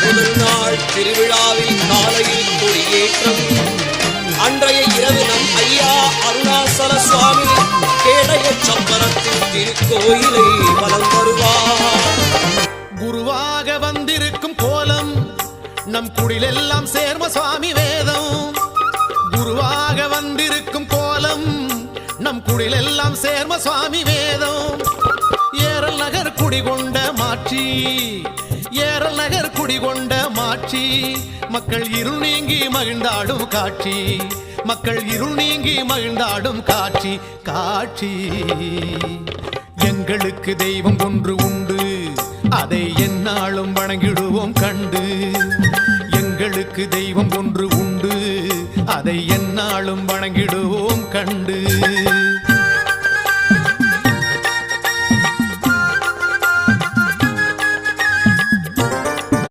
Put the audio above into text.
முதல் நாள் திருவிழாவில் காலையில் கொடியேற்றம். அன்றைய இரவு நம் ஐயா அருணாசல சுவாமி கேடய சப்பரத்தின் திருக்கோயிலை வலம் வருவார். குருவாக வந்திருக்கும் கோலம் நம் குடிலெல்லாம் சேர்ம சுவாமி வேதம். குருவாக வந்திருக்கும் கோலம் நம் குடிலெல்லாம் சேர்ம சுவாமி வேதம். ஏரல் நகர் குடிகொண்ட மாட்சி, ஏரல் நகர் குடிகொண்ட மாட்சி, மக்கள் இருள் நீங்கி மகிழ்ந்தாடும் காட்சி, மக்கள் இருள் நீங்கி மகிழ்ந்தாடும் காட்சி காட்சி. எங்களுக்கு தெய்வம் ஒன்று உண்டு, அதை எந்நாளும் வணங்கிடுவோம் கண்டு. எங்களுக்கு தெய்வம் ஒன்று உண்டு, அதை எந்நாளும் வணங்கிடுவோம் கண்டு.